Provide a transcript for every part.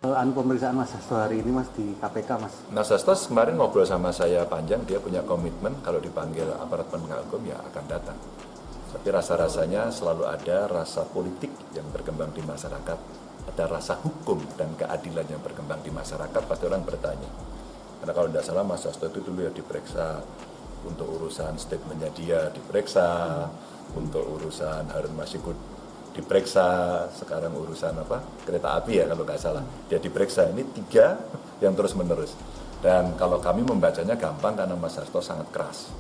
Pemeriksaan Mas Hasto hari ini Mas di KPK Mas. Mas Hasto kemarin ngobrol sama saya panjang, dia punya komitmen kalau dipanggil aparat penegak hukum ya akan datang. Tapi rasa-rasanya selalu ada rasa politik yang berkembang di masyarakat, ada rasa hukum dan keadilan yang berkembang di masyarakat, pasti orang bertanya. Karena kalau tidak salah Mas Hasto itu dulu ya diperiksa untuk urusan statementnya dia, diperiksa untuk urusan Harun Masiku, diperiksa sekarang urusan kereta api ya kalau nggak salah, dia diperiksa. Ini 3 yang terus menerus. Dan kalau kami membacanya gampang karena Mas Hasto sangat keras,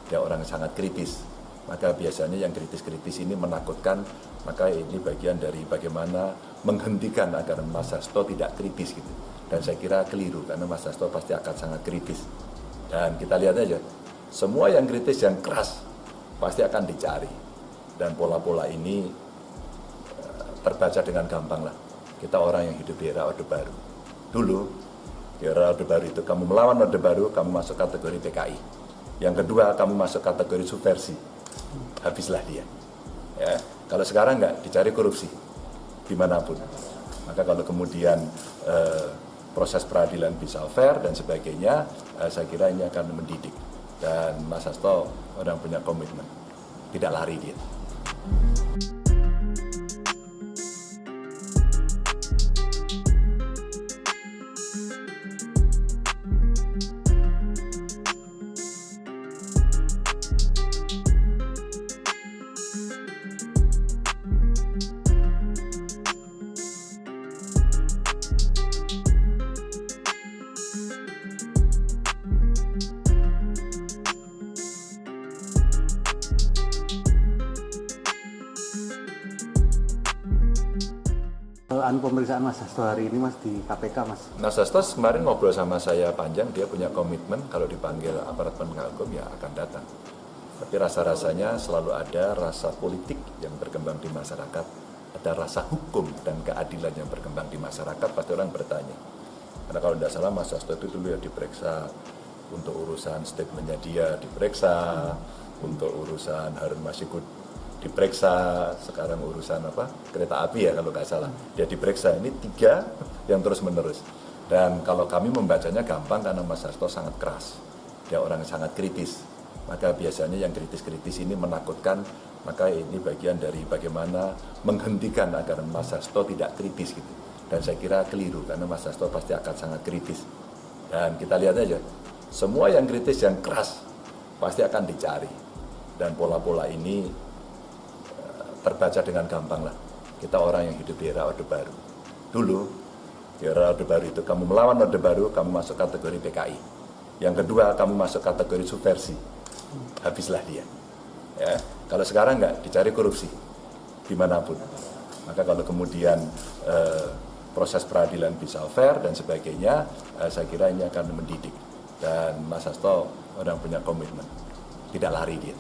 dia orang yang sangat kritis, maka biasanya yang kritis-kritis ini menakutkan, maka ini bagian dari bagaimana menghentikan agar Mas Hasto tidak kritis gitu. Dan saya kira keliru karena Mas Hasto pasti akan sangat kritis. Dan kita lihat aja, semua yang kritis yang keras pasti akan dicari. Dan pola-pola ini terbaca dengan gampang lah. Kita orang yang hidup di era Orde Baru. Dulu, di era Orde Baru itu kamu melawan Orde Baru, kamu masuk kategori PKI. Yang kedua, kamu masuk kategori subversi. Habislah dia. Ya. Kalau sekarang enggak, dicari korupsi dimanapun. Maka kalau kemudian proses peradilan bisa fair dan sebagainya, saya kira ini akan mendidik. Dan Mas Hasto orang punya komitmen, tidak lari dia. Pemeriksaan Mas Hasto hari ini Mas di KPK Mas. Mas Hasto kemarin ngobrol sama saya panjang, dia punya komitmen kalau dipanggil aparat penegak hukum ya akan datang. Tapi rasa-rasanya selalu ada rasa politik yang berkembang di masyarakat, ada rasa hukum dan keadilan yang berkembang di masyarakat, pasti orang bertanya. Karena kalau tidak salah Mas Hasto itu dulu ya diperiksa untuk urusan statementnya dia, diperiksa untuk urusan Harun Masiku, diperiksa sekarang urusan kereta api ya kalau nggak salah, dia diperiksa. Ini 3 yang terus menerus. Dan kalau kami membacanya gampang karena Mas Hasto sangat keras, dia orang yang sangat kritis, maka biasanya yang kritis-kritis ini menakutkan, maka ini bagian dari bagaimana menghentikan agar Mas Hasto tidak kritis gitu. Dan saya kira keliru karena Mas Hasto pasti akan sangat kritis. Dan kita lihat aja, semua yang kritis yang keras pasti akan dicari. Dan pola-pola ini terbaca dengan gampang lah. Kita orang yang hidup di era Orde Baru. Dulu, di era Orde Baru itu kamu melawan Orde Baru, kamu masuk kategori PKI. Yang kedua, kamu masuk kategori subversi. Habislah dia. Ya. Kalau sekarang enggak, dicari korupsi dimanapun. Maka kalau kemudian proses peradilan bisa fair dan sebagainya, saya kira ini akan mendidik. Dan Mas Hasto orang punya komitmen, tidak lari dia.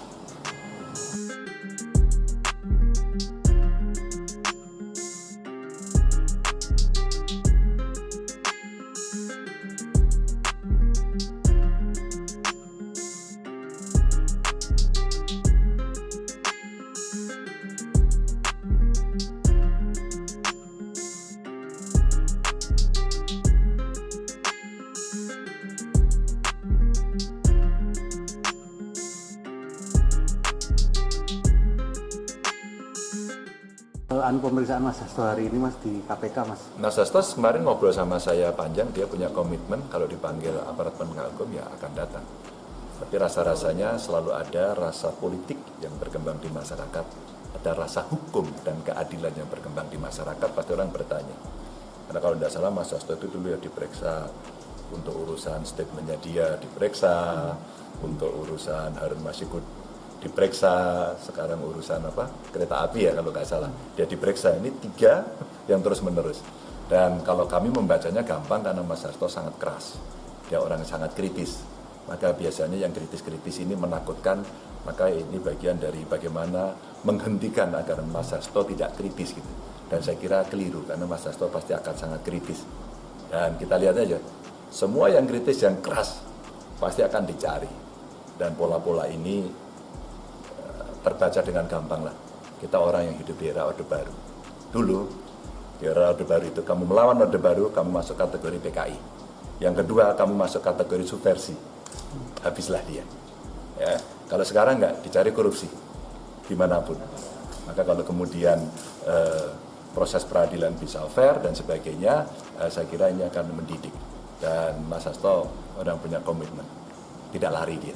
Pemeriksaan Mas Hasto hari ini Mas di KPK Mas. Mas Hasto kemarin ngobrol sama saya panjang, dia punya komitmen kalau dipanggil aparat penegak hukum ya akan datang. Tapi rasa-rasanya selalu ada rasa politik yang berkembang di masyarakat, ada rasa hukum dan keadilan yang berkembang di masyarakat, pasti orang bertanya. Karena kalau tidak salah Mas Hasto itu dulu ya diperiksa untuk urusan statementnya dia, diperiksa untuk urusan Harun Masiku, diperiksa sekarang urusan kereta api ya kalau nggak salah, dia diperiksa. Ini 3 yang terus menerus. Dan kalau kami membacanya gampang karena Mas Hasto sangat keras, dia orang yang sangat kritis, maka biasanya yang kritis-kritis ini menakutkan, maka ini bagian dari bagaimana menghentikan agar Mas Hasto tidak kritis gitu. Dan saya kira keliru karena Mas Hasto pasti akan sangat kritis. Dan kita lihat aja, semua yang kritis yang keras pasti akan dicari. Dan pola-pola ini terbaca dengan gampang lah. Kita orang yang hidup di era Orde Baru. Dulu, di di era Orde Baru itu kamu melawan Orde Baru, kamu masuk kategori PKI. Yang kedua, kamu masuk kategori subversi. Habislah dia. Ya, kalau sekarang nggak dicari korupsi dimanapun. Maka kalau kemudian proses peradilan bisa fair dan sebagainya, saya kira ini akan mendidik. Dan Mas Hasto orang punya komitmen, tidak lari dia.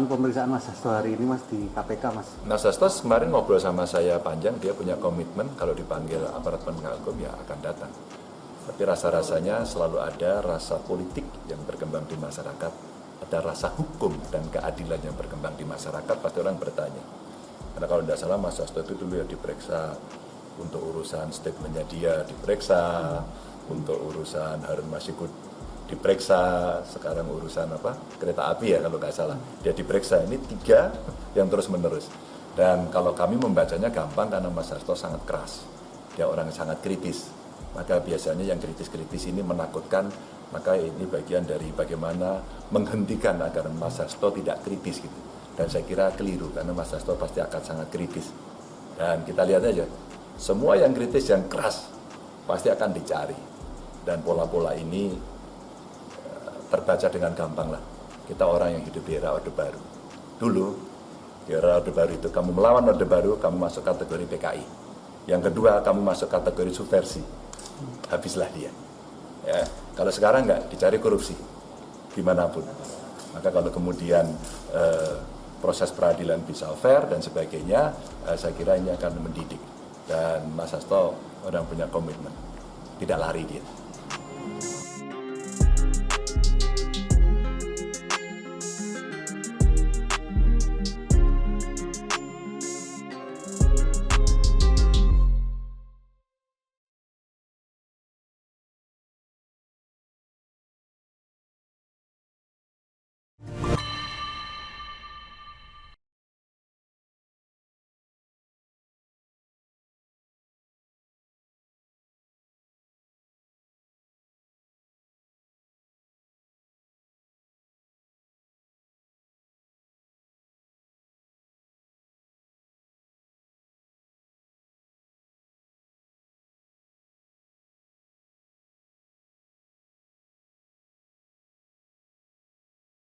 Pemeriksaan Mas Hasto hari ini Mas di KPK Mas. Mas Hasto kemarin ngobrol sama saya panjang, dia punya komitmen kalau dipanggil aparat penegak hukum ya akan datang. Tapi rasa-rasanya selalu ada rasa politik yang berkembang di masyarakat, ada rasa hukum dan keadilan yang berkembang di masyarakat, pasti orang bertanya. Karena kalau tidak salah Mas Hasto itu dulu ya diperiksa untuk urusan statementnya dia, diperiksa untuk urusan Harun Masiku, diperiksa sekarang urusan kereta api ya kalau nggak salah, dia diperiksa. Ini 3 yang terus menerus. Dan kalau kami membacanya gampang karena Mas Hasto sangat keras, dia orang yang sangat kritis, maka biasanya yang kritis-kritis ini menakutkan. Maka ini bagian dari bagaimana menghentikan agar Mas Hasto tidak kritis gitu. Dan saya kira keliru karena Mas Hasto pasti akan sangat kritis. Dan kita lihat aja, semua yang kritis yang keras pasti akan dicari. Dan pola-pola ini terbaca dengan gampang lah. Kita orang yang hidup di era Orde Baru. Dulu, di era Orde Baru itu kamu melawan Orde Baru, kamu masuk kategori PKI. Yang kedua, kamu masuk kategori subversi. Habislah dia. Ya, kalau sekarang nggak dicari korupsi dimanapun. Maka kalau kemudian proses peradilan bisa fair dan sebagainya, saya kira ini akan mendidik. Dan Mas Hasto orang punya komitmen, tidak lari dia.